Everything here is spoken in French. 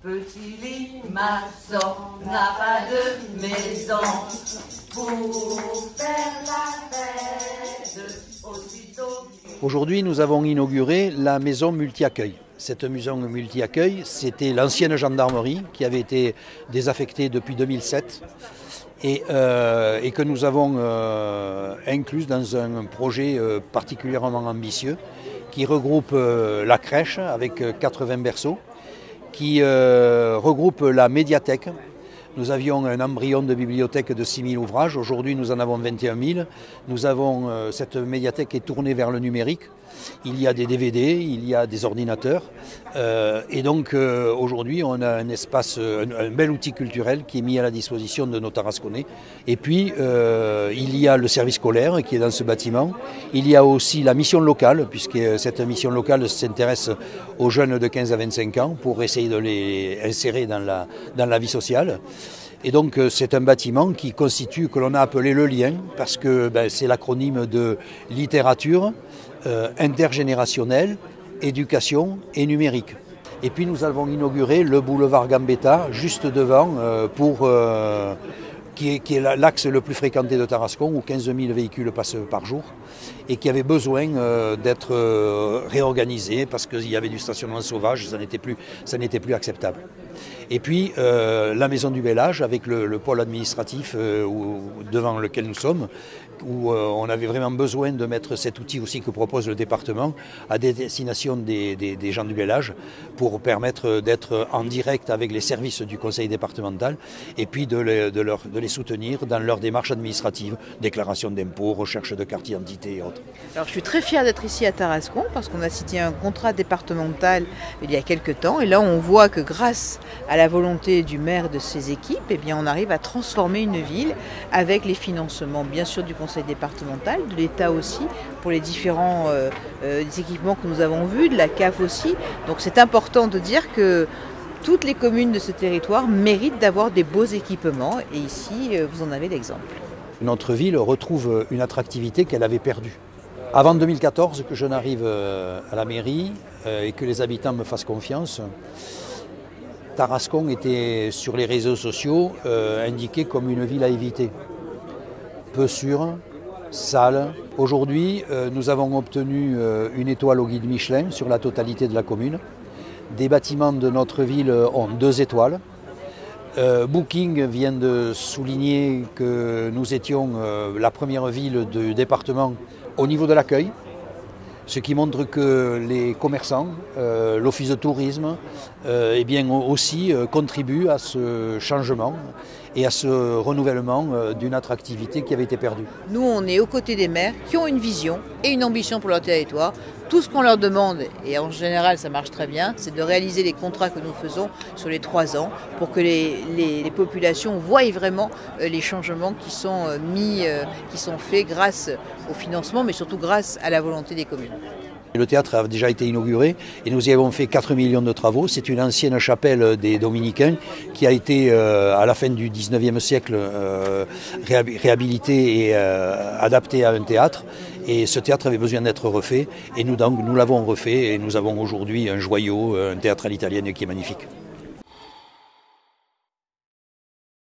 Petit limaçon n'a pas de maison pour faire la fête aussitôt. Aujourd'hui, nous avons inauguré la maison multi-accueil. Cette maison multi-accueil, c'était l'ancienne gendarmerie qui avait été désaffectée depuis 2007 et que nous avons incluse dans un projet particulièrement ambitieux qui regroupe la crèche avec 80 berceaux, qui regroupe la médiathèque. Nous avions un embryon de bibliothèque de 6 000 ouvrages, aujourd'hui nous en avons 21 000. Nous avons, cette médiathèque est tournée vers le numérique. Il y a des DVD, il y a des ordinateurs. Et donc aujourd'hui on a un espace, un bel outil culturel qui est mis à la disposition de nos Tarasconnais. Et puis il y a le service scolaire qui est dans ce bâtiment. Il y a aussi la mission locale, puisque cette mission locale s'intéresse aux jeunes de 15 à 25 ans pour essayer de les insérer dans la vie sociale. Et donc c'est un bâtiment qui constitue, que l'on a appelé le lien, parce que c'est l'acronyme de littérature, intergénérationnelle, éducation et numérique. Et puis nous avons inauguré le boulevard Gambetta juste devant qui est l'axe le plus fréquenté de Tarascon, où 15 000 véhicules passent par jour et qui avait besoin d'être réorganisé parce qu'il y avait du stationnement sauvage, ça n'était plus acceptable. Et puis la maison du Bel Âge avec le pôle administratif devant lequel nous sommes, où on avait vraiment besoin de mettre cet outil aussi que propose le département à destination des gens du Bel Âge pour permettre d'être en direct avec les services du conseil départemental et puis de les soutenir dans leur démarche administrative, déclaration d'impôts, recherche de carte d'identité et autres. Alors je suis très fière d'être ici à Tarascon parce qu'on a signé un contrat départemental il y a quelques temps et là on voit que grâce à la volonté du maire et de ses équipes, eh bien, on arrive à transformer une ville avec les financements bien sûr du conseil départemental, de l'État aussi pour les différents équipements que nous avons vus, de la CAF aussi. Donc c'est important de dire que toutes les communes de ce territoire méritent d'avoir des beaux équipements et ici vous en avez l'exemple. Notre ville retrouve une attractivité qu'elle avait perdue. Avant 2014 que je n'arrive à la mairie et que les habitants me fassent confiance, Tarascon était sur les réseaux sociaux indiqué comme une ville à éviter. Peu sûre, sale. Aujourd'hui, nous avons obtenu une étoile au guide Michelin sur la totalité de la commune. Des bâtiments de notre ville ont 2 étoiles. Booking vient de souligner que nous étions la première ville du département au niveau de l'accueil, ce qui montre que les commerçants, l'office de tourisme, eh bien aussi contribuent à ce changement et à ce renouvellement d'une attractivité qui avait été perdue. Nous, on est aux côtés des maires qui ont une vision et une ambition pour leur territoire. Tout ce qu'on leur demande, et en général ça marche très bien, c'est de réaliser les contrats que nous faisons sur les 3 ans pour que les populations voient vraiment les changements qui sont qui sont faits grâce au financement, mais surtout grâce à la volonté des communes. Le théâtre a déjà été inauguré et nous y avons fait 4 millions de travaux. C'est une ancienne chapelle des Dominicains qui a été à la fin du 19e siècle réhabilitée et adaptée à un théâtre. Et ce théâtre avait besoin d'être refait et nous l'avons refait et nous avons aujourd'hui un joyau, un théâtre à l'italienne qui est magnifique.